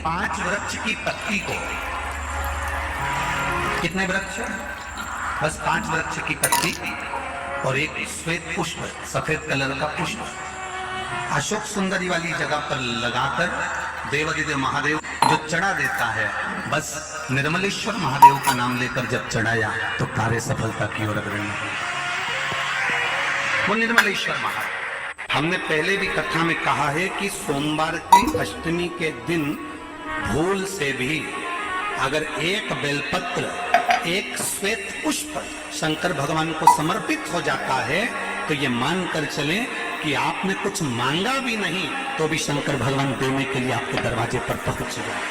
5 वृक्ष की पत्ती को, कितने वृक्ष? बस 5 वृक्ष की पत्ती और एक श्वेत पुष्प, सफेद कलर का पुष्प अशोक सुंदरी वाली जगह पर लगाकर देवादिदेव महादेव जो चढ़ा देता है, बस निर्मलेश्वर महादेव का नाम लेकर जब चढ़ाया तो कार्य सफलता की ओर अग्रणी है। वो निर्मलेश्वर महादेव। हमने पहले भी कथा में कहा है कि सोमवार की अष्टमी के दिन भूल से भी अगर एक बेलपत्र, एक श्वेत पुष्प शंकर भगवान को समर्पित हो जाता है तो ये मानकर चलें कि आपने कुछ मांगा भी नहीं तो भी शंकर भगवान देने के लिए आपके दरवाजे पर पहुंच जाए।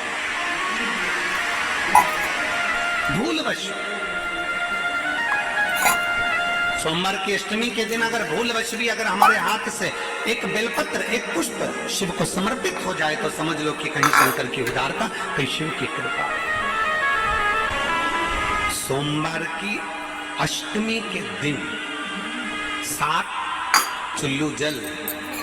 भूलवश सोमवार की अष्टमी के दिन अगर भूलवश भी अगर हमारे हाथ से एक बेलपत्र, एक पुष्प शिव को समर्पित हो जाए तो समझ लो कि कहीं शंकर की उदारता, कहीं शिव की कृपा। सोमवार की अष्टमी के दिन 7 चुल्लू जल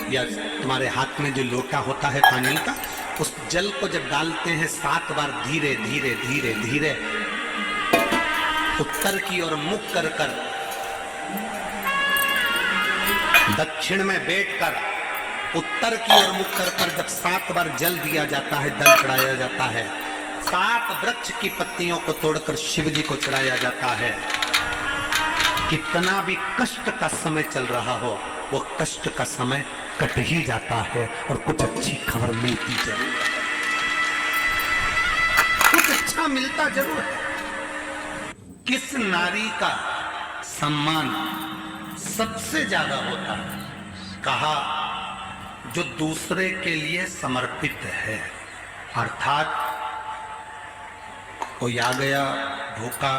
या तुम्हारे हाथ में जो लोटा होता है पानी का, उस जल को जब डालते हैं 7 बार धीरे धीरे धीरे धीरे उत्तर की ओर मुख कर कर दक्षिण में बैठकर उत्तर की ओर मुख कर कर जब 7 बार जल दिया जाता है, दल चढ़ाया जाता है, 7 वृक्ष की पत्तियों को तोड़कर शिव जी को चढ़ाया जाता है। कितना भी कष्ट का समय चल रहा हो, वो कष्ट का समय कट ही जाता है और कुछ अच्छी खबर मिलती जरूर है, कुछ अच्छा मिलता जरूर है। किस नारी का सम्मान सबसे ज्यादा होता है? कहा जो दूसरे के लिए समर्पित है। अर्थात कोई आ गया भूखा,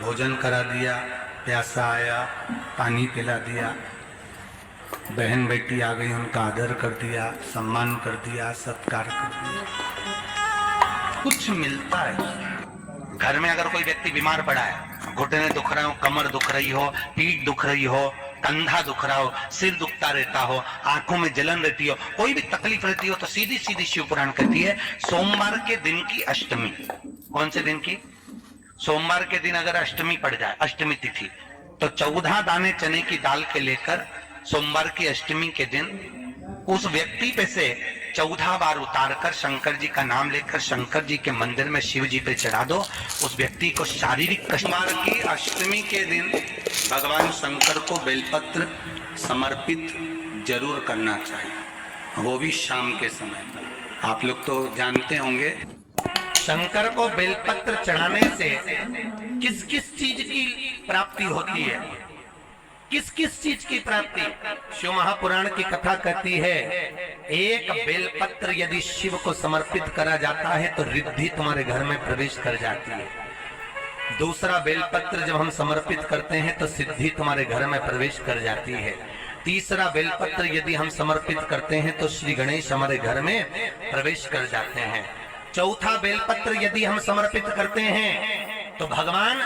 भोजन करा दिया, प्यासा आया, पानी पिला दिया, बहन बेटी आ गई, उनका आदर कर दिया, सम्मान कर दिया, सत्कार कर दिया, कुछ मिलता है। घर में अगर कोई व्यक्ति बीमार पड़ा है, घुटने दुख रहे हो, कमर दुख रही हो, पीठ दुख रही हो, कंधा दुख रहा हो, सिर दुखता रहता हो, आंखों में जलन रहती हो, कोई भी तकलीफ रहती हो, तो सीधी सीधी शिव पुराण कहती है सोमवार के दिन की अष्टमी। कौन से दिन की? सोमवार के दिन अगर अष्टमी पड़ जाए, अष्टमी तिथि, तो 14 दाने चने की दाल के लेकर सोमवार की अष्टमी के दिन उस व्यक्ति पे से 14 बार उतारकर शंकर जी का नाम लेकर शंकर जी के मंदिर में शिव जी पे चढ़ा दो। उस व्यक्ति को शारीरिक कष्ट। सोमवार की अष्टमी के दिन भगवान शंकर को बेलपत्र समर्पित जरूर करना चाहिए, वो भी शाम के समय पर। आप लोग तो जानते होंगे शंकर को बेलपत्र चढ़ाने से किस किस चीज की प्राप्ति होती है, किस किस चीज की प्राप्ति? शिव महापुराण की कथा कहती है एक बेलपत्र यदि शिव को समर्पित करा जाता है तो रिद्धि तुम्हारे घर में प्रवेश कर जाती है। दूसरा बेलपत्र जब हम समर्पित करते हैं तो सिद्धि तुम्हारे घर में प्रवेश कर जाती है। तीसरा बेलपत्र यदि हम समर्पित करते हैं तो श्री गणेश हमारे घर में प्रवेश कर जाते हैं। चौथा बेलपत्र यदि हम समर्पित करते हैं तो भगवान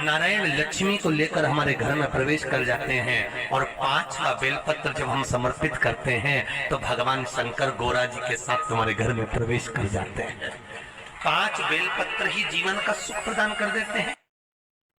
नारायण लक्ष्मी को लेकर हमारे घर में प्रवेश कर जाते हैं। और 5वां बेलपत्र जब हम समर्पित करते हैं तो भगवान शंकर गोरा जी के साथ तुम्हारे घर में प्रवेश कर जाते हैं। 5 बेलपत्र ही जीवन का सुख प्रदान कर देते हैं।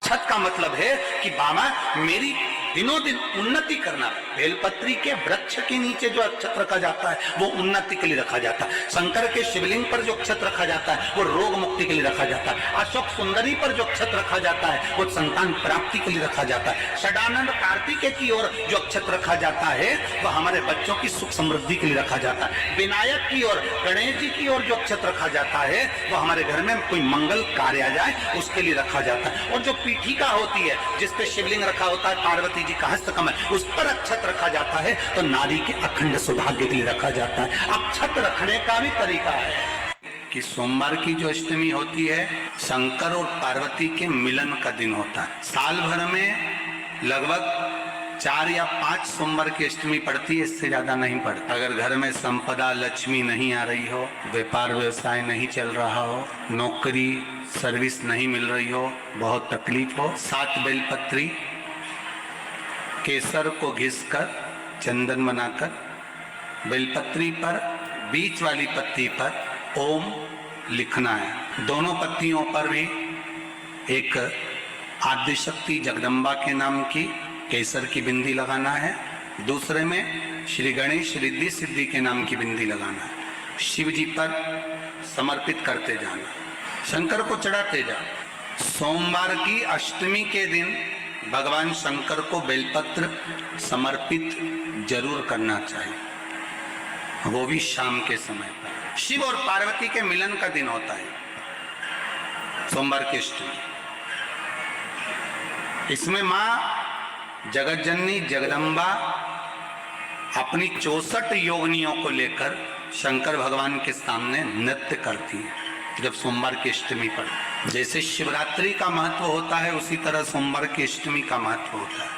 छत का मतलब है कि बाबा मेरी दिनों दिन उन्नति करना। बेलपत्री के वृक्ष के नीचे जो अक्षत रखा जाता है वो उन्नति के लिए रखा जाता है। शंकर के शिवलिंग पर जो अक्षत रखा जाता है वो रोग मुक्ति के लिए रखा जाता है। अशोक सुंदरी पर जो अक्षत रखा जाता है वो संतान प्राप्ति के लिए रखा जाता है। षडानंद कार्तिकेय की ओर जो अक्षत रखा जाता है वो हमारे बच्चों की सुख समृद्धि के लिए रखा जाता है। विनायक की ओर, गणेश जी की ओर जो अक्षत रखा जाता है वो हमारे घर में कोई मंगल कार्य आ जाए उसके लिए रखा जाता है। और जो पीठिका होती है जिसपे शिवलिंग रखा होता है, पार्वती जी का हस्तकमल, उस पर अक्षत रखा जाता है तो नारी के अखंड सौभाग्य के लिए रखा जाता है। अक्षत रखने का भी तरीका है कि सोमवार की जो अष्टमी होती है शंकर और पार्वती के मिलन का दिन होता है। साल भर में लगभग 4 या 5 सोमवार की अष्टमी पड़ती है, इससे ज्यादा नहीं पड़ती। अगर घर में संपदा लक्ष्मी नहीं आ रही हो, व्यापार व्यवसाय नहीं चल रहा हो, नौकरी सर्विस नहीं मिल रही हो, बहुत तकलीफ हो, 7 बेलपत्री केसर को घिसकर चंदन बनाकर बेलपत्री पर बीच वाली पत्ती पर ओम लिखना है। दोनों पत्तियों पर भी एक आद्य शक्ति जगदम्बा के नाम की केसर की बिंदी लगाना है, दूसरे में श्री गणेश रिद्धि सिद्धि के नाम की बिंदी लगाना है। शिव जी पर समर्पित करते जाना, शंकर को चढ़ाते जाना। सोमवार की अष्टमी के दिन भगवान शंकर को बेलपत्र समर्पित जरूर करना चाहिए, वो भी शाम के समय पर। शिव और पार्वती के मिलन का दिन होता है सोमवार की अष्टमी। इसमें मां जगत जननी जगदम्बा अपनी 64 योगिनियों को लेकर शंकर भगवान के सामने नृत्य करती है जब सोमवार की अष्टमी पर। जैसे शिवरात्रि का महत्व होता है उसी तरह सोमवार की अष्टमी का महत्व होता है।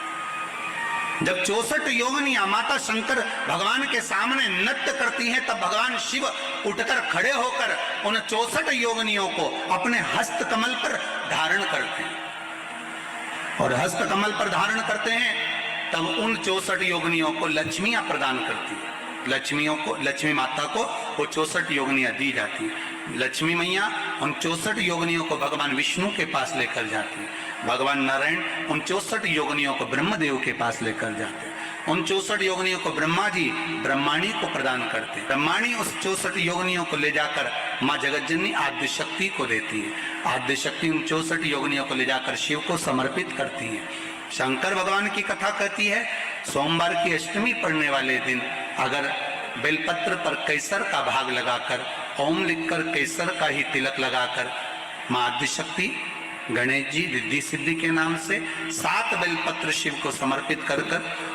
जब 64 योगिनियां माता शंकर भगवान के सामने नृत्य करती हैं, तब भगवान शिव उठकर खड़े होकर उन 64 योगिनियों को अपने हस्त कमल पर धारण करते हैं, और हस्त कमल पर धारण करते हैं तब उन 64 योगिनियों को लक्ष्मियां प्रदान करती है। लक्ष्मी माता को वो 64 योगिनियां दी जाती है। लक्ष्मी मैया उन 64 योगिनियों को भगवान विष्णु के पास लेकर जाती है। भगवान नारायण उन 64 योगिनियों को ब्रह्मदेव के पास लेकर जाते हैं। उन 64 योगिनियों को ब्रह्मा जी ब्रह्माणी को प्रदान करते हैं। ब्रह्माणी उस 64 योगिनियों को ले जाकर माँ जगत जननी आद्य शक्ति को देती है। आद्य शक्ति उन 64 योगिनियों को ले जाकर शिव को समर्पित करती है। शंकर भगवान की कथा कहती है, सोमवार की अष्टमी पढ़ने वाले दिन अगर बेलपत्र पर केसर का भाग लगाकर, ओम लिखकर केसर का ही तिलक लगाकर माँ आद्य शक्ति गणेश जी रिद्धि सिद्धि के नाम से 7 बेलपत्र शिव को समर्पित कर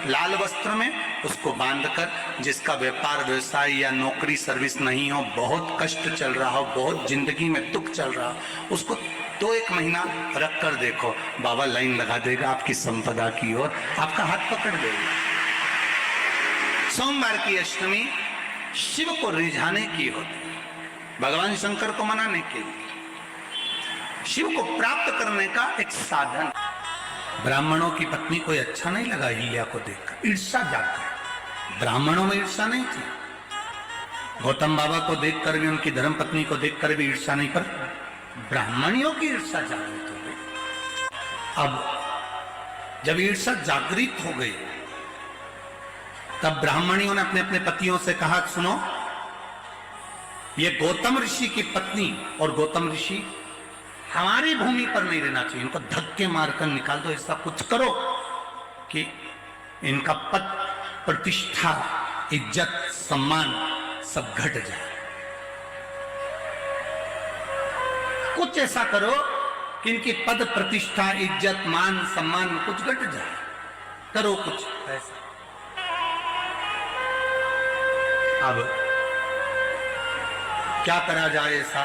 लाल वस्त्र में उसको बांधकर, जिसका व्यापार व्यवसाय या नौकरी सर्विस नहीं हो, बहुत कष्ट चल रहा हो, बहुत जिंदगी में दुख चल रहा हो, उसको 2-1 महीना रख कर देखो, बाबा लाइन लगा देगा आपकी संपदा की ओर, आपका हाथ पकड़ देगा। सोमवार की अष्टमी शिव को रिझाने की होती है, भगवान शंकर को मनाने के लिए, शिव को प्राप्त करने का एक साधन। ब्राह्मणों की पत्नी को अच्छा नहीं लगा हिल्या को देखकर, ईर्ष्या जाग गई। ब्राह्मणों में ईर्ष्या नहीं थी, गौतम बाबा को देखकर भी, उनकी धर्म पत्नी को देखकर भी ईर्ष्या नहीं, पर ब्राह्मणियों की ईर्ष्या जागृत हो गई। अब जब ईर्ष्या जागृत हो गई तब ब्राह्मणियों ने अपने अपने पतियों से कहा, सुनो, ये गौतम ऋषि की पत्नी और गौतम ऋषि हमारी भूमि पर नहीं रहना चाहिए, इनको धक्के मारकर निकाल दो, ऐसा कुछ करो कि इनका पद प्रतिष्ठा इज्जत सम्मान सब घट जाए। कुछ ऐसा करो कि इनकी पद प्रतिष्ठा इज्जत मान सम्मान कुछ घट जाए, करो कुछ ऐसा। अब क्या करा जाए ऐसा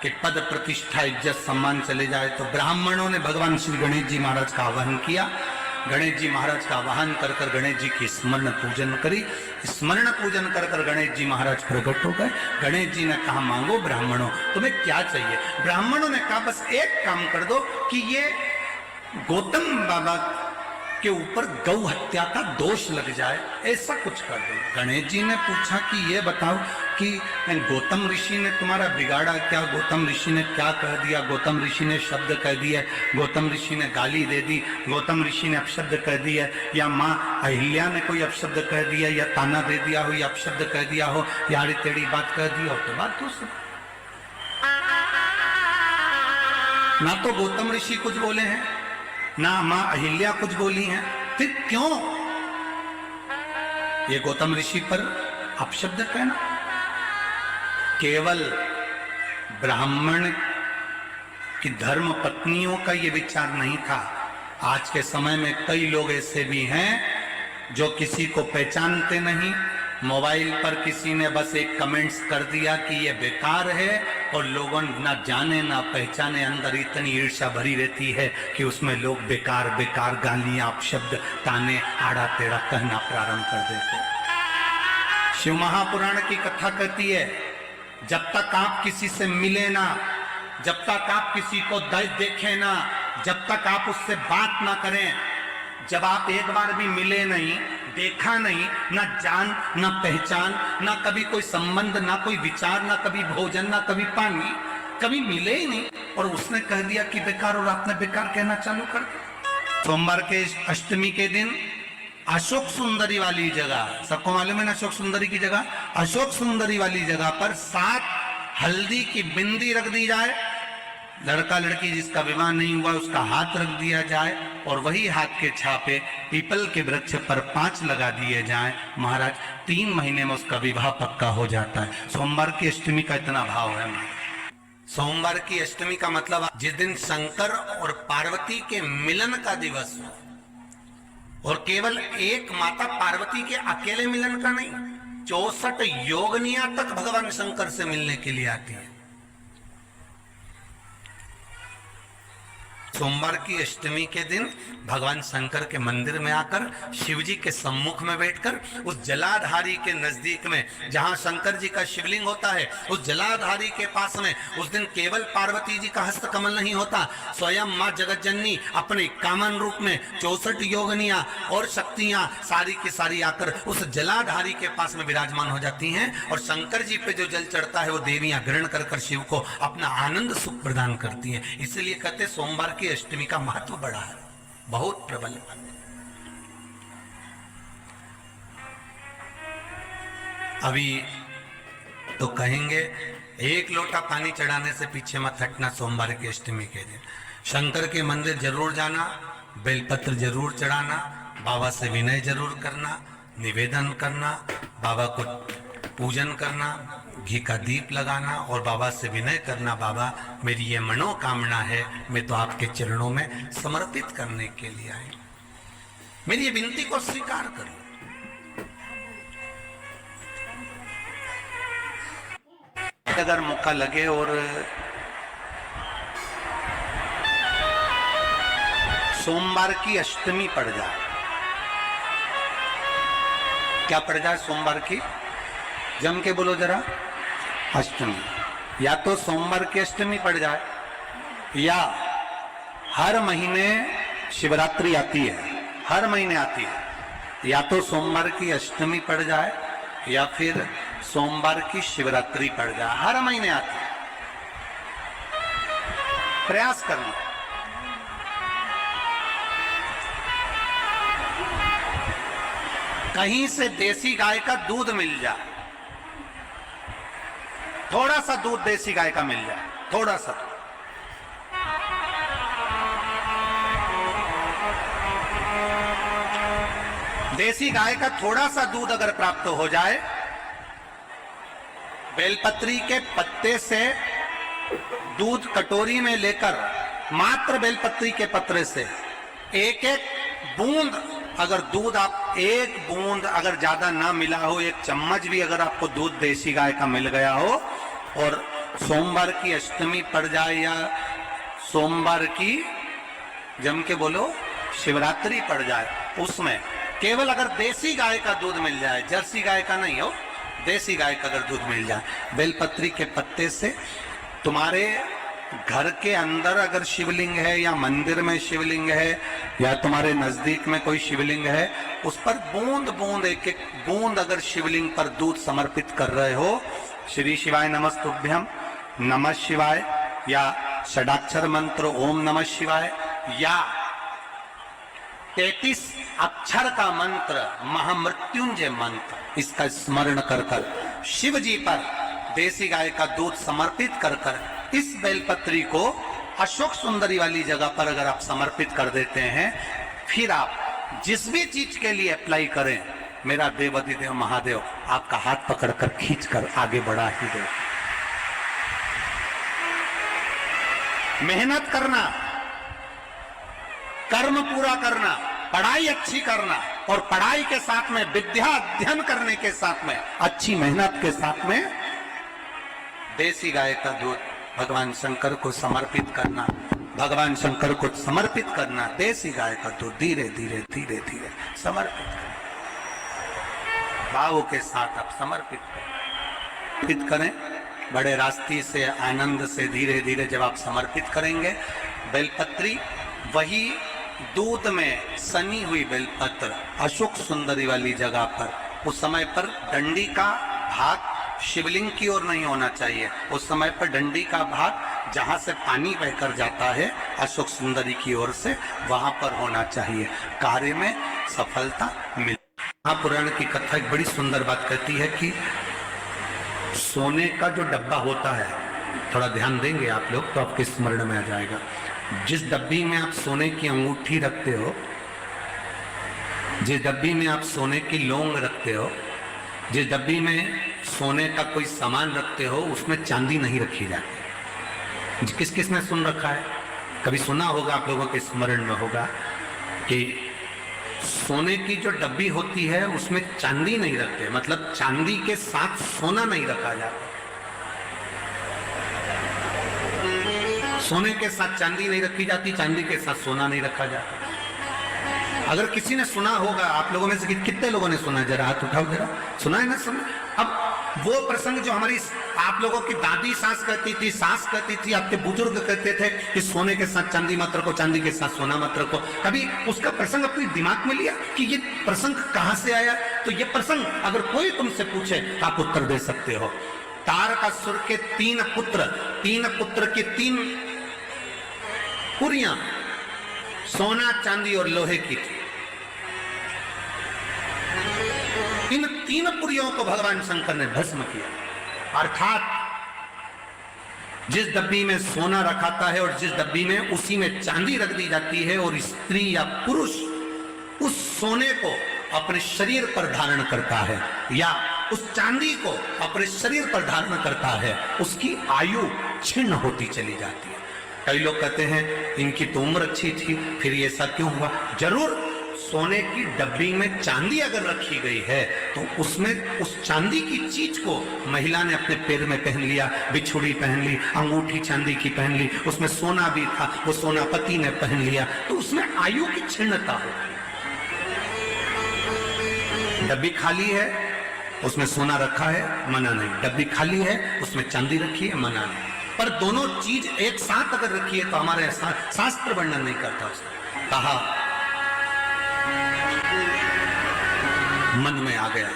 कि पद प्रतिष्ठा इज्जत सम्मान चले जाए? तो ब्राह्मणों ने भगवान श्री गणेश जी महाराज का आवाहन किया। गणेश जी महाराज का आवाहन कर कर गणेश जी की स्मरण पूजन करी। स्मरण पूजन कर कर गणेश जी महाराज प्रकट हो गए। गणेश जी ने कहा, मांगो ब्राह्मणों, तुम्हें क्या चाहिए? ब्राह्मणों ने कहा, बस एक काम कर दो कि ये गौतम बाबा के ऊपर गौ हत्या का दोष लग जाए, ऐसा कुछ कर दो। गणेश जी ने पूछा कि ये बताओ कि गौतम ऋषि ने तुम्हारा बिगाड़ा क्या? गौतम ऋषि ने क्या कह दिया? गौतम ऋषि ने शब्द कह दिया, गौतम ऋषि ने गाली दे दी, गौतम ऋषि ने अपशब्द कह दिया, या माँ अहिल्या ने कोई अपशब्द कह दिया, या ताना दे दिया हो, या अपशब्द कह दिया हो, या आड़ी टेढ़ी बात कह दी हो, तो बात तो सब। ना तो गौतम ऋषि कुछ बोले हैं, ना मां अहिल्या कुछ बोली हैं, फिर क्यों ये गौतम ऋषि पर अपशब्द कहना? केवल ब्राह्मण की धर्म पत्नियों का ये विचार नहीं था। आज के समय में कई लोग ऐसे भी हैं जो किसी को पहचानते नहीं, मोबाइल पर किसी ने बस एक कमेंट्स कर दिया कि ये बेकार है, और लोगों ना जाने ना पहचाने अंदर इतनी ईर्ष्या भरी रहती है कि उसमें लोग बेकार बेकार गालियां अपशब्द ताने आड़ा टेढ़ा कहना प्रारंभ कर देते। शिव महापुराण की कथा कहती है, जब तक आप किसी से मिले ना, जब तक आप किसी को देखे ना, जब तक आप उससे बात ना करें, जब आप एक बार भी मिले नहीं, देखा नहीं, ना जान, ना पहचान, ना कभी कोई संबंध, ना कोई विचार, ना कभी भोजन, ना कभी पानी, कभी मिले ही नहीं, और उसने कह दिया कि बेकार, और आपने बेकार कहना चालू कर दिया। सोमवार के अष्टमी के दिन अशोक सुंदरी वाली जगह, सबको मालूम है ना अशोक सुंदरी की जगह, अशोक सुंदरी वाली जगह पर 7 हल्दी की बिंदी रख दी जाए, लड़का लड़की जिसका विवाह नहीं हुआ उसका हाथ रख दिया जाए, और वही हाथ के छापे पीपल के वृक्ष पर 5 लगा दिए जाएं। महाराज 3 महीने में उसका विवाह पक्का हो जाता है। सोमवार की अष्टमी का इतना भाव है। सोमवार की अष्टमी का मतलब जिस दिन शंकर और पार्वती के मिलन का दिवस हो, और केवल एक माता पार्वती के अकेले मिलन का नहीं, 64 योगनियां तक भगवान शंकर से मिलने के लिए आती है। सोमवार की अष्टमी के दिन भगवान शंकर के मंदिर में आकर शिव जी के सम्मुख में बैठकर उस जलाधारी के नजदीक में जहां शंकर जी का शिवलिंग होता है, उस जलाधारी के पास में उस दिन केवल पार्वती जी का हस्त कमल नहीं होता, स्वयं मां जगत जननी अपने कामन रूप में 64 योगनियां और शक्तियां सारी की सारी आकर उस जलाधारी के पास में विराजमान हो जाती हैं, और शंकर जी पे जो जल चढ़ता है वो देवियां ग्रहण कर कर शिव को अपना आनंद सुख प्रदान करती हैं। इसलिए कहते सोमवार की अष्टमी का महत्व बड़ा है, बहुत प्रबल है। अभी तो कहेंगे 1 लोटा पानी चढ़ाने से पीछे मत हटना। सोमवार की अष्टमी के दिन शंकर के मंदिर जरूर जाना, बेलपत्र जरूर चढ़ाना, बाबा से विनय जरूर करना, निवेदन करना, बाबा को पूजन करना, घी का दीप लगाना और बाबा से विनय करना, बाबा मेरी ये मनोकामना है, मैं तो आपके चरणों में समर्पित करने के लिए आई, मेरी ये विनती को स्वीकार करो। अगर मौका लगे और सोमवार की अष्टमी पड़ जाए, क्या पड़ जाए सोमवार की, जम के बोलो जरा, अष्टमी, या तो सोमवार की अष्टमी पड़ जाए, या हर महीने शिवरात्रि आती है, हर महीने आती है, या तो सोमवार की अष्टमी पड़ जाए या फिर सोमवार की शिवरात्रि पड़ जाए, हर महीने आती है। प्रयास करना। कहीं से देसी गाय का दूध मिल जाए, थोड़ा सा दूध देसी गाय का मिल जाए, थोड़ा सा, देसी गाय का थोड़ा सा दूध अगर प्राप्त हो जाए, बेलपत्री के पत्ते से दूध कटोरी में लेकर, मात्र बेलपत्री के पत्रे से एक बूंद अगर दूध, आप 1 बूंद अगर ज्यादा ना मिला हो, 1 चम्मच भी अगर आपको दूध देसी गाय का मिल गया हो, और सोमवार की अष्टमी पड़ जाए या सोमवार की, जम के बोलो, शिवरात्रि पड़ जाए, उसमें केवल अगर देसी गाय का दूध मिल जाए, जर्सी गाय का नहीं हो, देसी गाय का अगर दूध मिल जाए, बेलपत्री के पत्ते से, तुम्हारे घर के अंदर अगर शिवलिंग है या मंदिर में शिवलिंग है या तुम्हारे नजदीक में कोई शिवलिंग है, उस पर बूंद बूंद, एक बूंद अगर शिवलिंग पर दूध समर्पित कर रहे हो, श्री शिवाय नमस्तुभ्यम, नमः शिवाय, या षडाक्षर मंत्र ओम नमः शिवाय, या 33 अक्षर का मंत्र महामृत्युंजय मंत्र, इसका स्मरण कर कर शिव जी पर देसी गाय का दूध समर्पित कर कर इस बेलपत्री को अशोक सुंदरी वाली जगह पर अगर आप समर्पित कर देते हैं, फिर आप जिस भी चीज के लिए अप्लाई करें, मेरा देवाधिदेव महादेव आपका हाथ पकड़कर खींचकर आगे बढ़ा ही दे। मेहनत करना, कर्म पूरा करना, पढ़ाई अच्छी करना, और पढ़ाई के साथ में विद्या अध्ययन करने के साथ में अच्छी मेहनत के साथ में देसी गाय का दूध भगवान शंकर को समर्पित करना, भगवान शंकर को समर्पित करना, देसी गाय का दूध धीरे धीरे धीरे धीरे समर्पित करना, भाव के साथ आप समर्पित करें, बड़े रास्ते से आनंद से धीरे धीरे जब आप समर्पित करेंगे, बेलपत्री वही दूध में सनी हुई बेलपत्र अशोक सुंदरी वाली जगह पर, उस समय पर डंडी का भाग शिवलिंग की ओर नहीं होना चाहिए। उस समय पर डंडी का भाग जहां से पानी बहकर जाता है अशोक सुंदरी की ओर से, वहां पर होना चाहिए। कार्य में सफलता मिल। महापुराण की कथा एक बड़ी सुंदर बात कहती है कि सोने का जो डब्बा होता है, थोड़ा ध्यान देंगे आप लोग तो आपके स्मरण में आ जाएगा। जिस डब्बी में आप सोने की अंगूठी रखते हो, जिस डब्बी में आप सोने की लौंग रखते हो, जिस डब्बी में सोने का कोई सामान रखते हो, उसमें चांदी नहीं रखी जाती। किस किस ने सुन रखा है? कभी सुना होगा, आप लोगों के स्मरण में होगा कि सोने की जो डब्बी होती है उसमें चांदी नहीं रखते, मतलब चांदी के साथ सोना नहीं रखा जाता। सोने के साथ चांदी नहीं रखी जाती, चांदी के साथ सोना नहीं रखा जाता। अगर किसी ने सुना होगा, आप लोगों में से कितने लोगों ने सुना, जरा हाथ उठाओ जरा, सुना है ना? सुना। अब वो प्रसंग जो हमारी आप लोगों की दादी सास कहती थी, सास कहती थी, आपके बुजुर्ग कहते थे कि सोने के साथ चांदी मत रखो, चांदी के साथ सोना मत रखो, कभी उसका प्रसंग अपने दिमाग में लिया कि ये प्रसंग कहां से आया? तो ये प्रसंग अगर कोई तुमसे पूछे तो आप उत्तर दे सकते हो। तारकासुर के 3 पुत्र की 3 पुरियां सोना, चांदी और लोहे की थी। इन 3 पुरियों को भगवान शंकर ने भस्म किया। अर्थात जिस डब्बी में सोना रखाता है और जिस डब्बी में उसी में चांदी रख दी जाती है, और स्त्री या पुरुष उस सोने को अपने शरीर पर धारण करता है या उस चांदी को अपने शरीर पर धारण करता है, उसकी आयु क्षीण होती चली जाती है। कई लोग कहते हैं इनकी तो उम्र अच्छी थी, फिर ये ऐसा क्यों हुआ? जरूर सोने की डब्बी में चांदी अगर रखी गई है तो उसमें उस चांदी की चीज को महिला ने अपने पैर में पहन लिया, बिछुड़ी पहन ली, अंगूठी चांदी की पहन ली, उसमें सोना भी था, वो सोना पति ने पहन लिया, तो उसमें आयु की क्षीणता हो। डब्बी खाली है, उसमें सोना रखा है, मना नहीं। डब्बी खाली है, उसमें चांदी रखी है, मना नहीं। पर दोनों चीज एक साथ अगर रखी है तो हमारे शास्त्र वर्णन नहीं करता उसने। कहा मन में आ गया,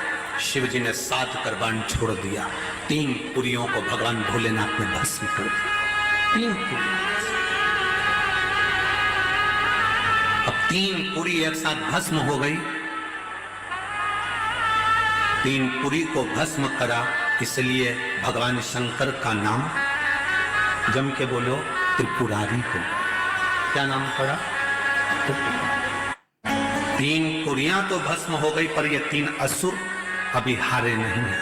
शिव जी ने 7 कर बाण छोड़ दिया, 3 पुरियों को भगवान भोलेनाथ ने भस्म कर दिया। 3 पुरी, अब 3 पुरी एक साथ भस्म हो गई। 3 पुरी को भस्म करा, इसलिए भगवान शंकर का नाम जम के बोलो त्रिपुरारी हो। क्या नाम पड़ा? 3 पुरियां तो भस्म हो गई, पर ये 3 असुर अभी हारे नहीं है।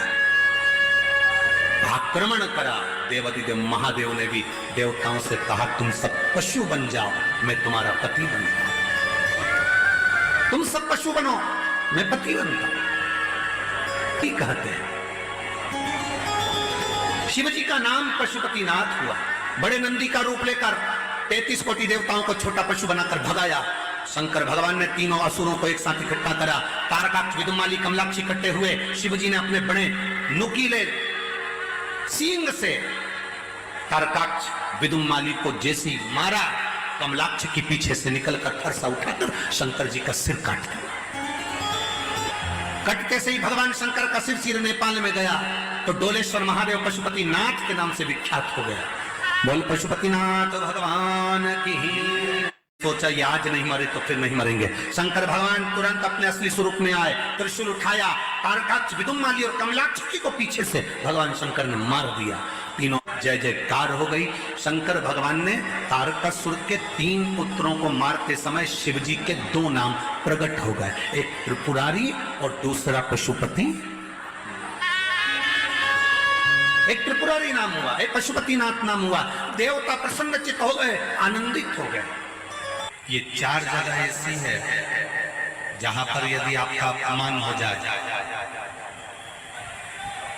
आक्रमण करा। देवाधिदेव महादेव ने भी देवताओं से कहा तुम सब पशु बन जाओ, मैं तुम्हारा पति बनता हूं। तुम सब पशु बनो, मैं पति बनता हूं। कहते हैं शिव जी का नाम पशुपतिनाथ हुआ। बड़े नंदी का रूप लेकर 33 कोटि देवताओं को छोटा पशु बनाकर भगाया। शंकर भगवान ने तीनों असुरों को एक साथ इकट्ठा करा। तारकाक्ष, विदुमाली, कमलाक्ष इकट्ठे हुए। शिव जी ने अपने बड़े नुकीले सींग से तारकाक्ष, विदुमाली को जैसी मारा, कमलाक्ष के पीछे से निकलकर फरसा उठाकर शंकर जी का सिर काट दिया। कटते से ही भगवान शंकर का सिर नेपाल में गया तो डोलेश्वर महादेव पशुपतिनाथ के नाम से विख्यात हो गया। बोल पशुपतिनाथ भगवान की। सोचा ये आज नहीं मरे तो फिर नहीं मरेंगे। शंकर भगवान तुरंत अपने असली स्वरूप में आए, त्रिशूल उठाया, तारकाक्ष, विदुमाली और कमलाक्ष को पीछे से भगवान शंकर ने मार दिया। तीनों जय जयकार हो गई। शंकर भगवान ने तारकासुर के 3 पुत्रों को मारते समय शिव जी के 2 नाम प्रकट हो गए, एक त्रिपुरारी और दूसरा पशुपति। एक त्रिपुरारी नाम हुआ, एक पशुपतिनाथ नाम हुआ। देवता प्रसन्नचित्त हो गए, आनंदित हो गए। ये 4 जगह ऐसी है जहां पर यदि आपका अपमान हो जाए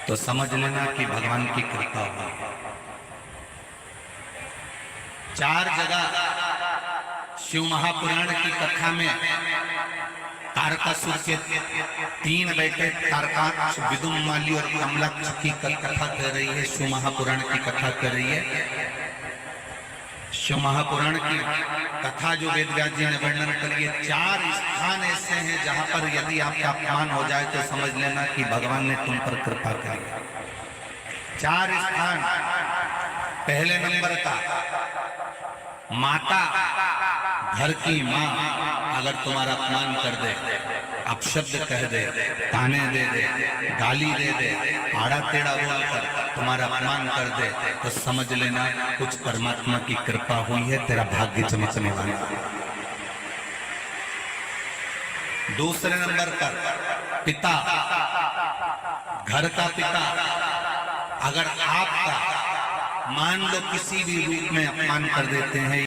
तो समझ लेना कि भगवान की कृपा हो। 4 जगह शिव महापुराण की कथा में तारकासुर के 3 बेटे तारकाक्ष, विदुमाली और कमलाक्ष की कथा कह रही है। शिव महापुराण की कथा कह रही है। शिव महापुराण की कथा जो वेद व्यास जी ने वर्णन करी है, 4 स्थान ऐसे हैं जहां पर यदि आपका अपमान हो जाए तो समझ लेना कि भगवान ने तुम पर कृपा करी। 4 स्थान। पहले नंबर का, माता, घर की माँ अगर तुम्हारा अपमान कर दे, अपशब्द कह दे, ताने दे दे, गाली दे दे, आड़ा टेढ़ा बोलकर तुम्हारा अपमान कर दे, तो समझ लेना कुछ परमात्मा की कृपा हुई है, तेरा भाग्य चमकने वाला। दूसरे नंबर पर पिता, घर का पिता अगर आपका मान लो किसी भी रूप में अपमान कर देते हैं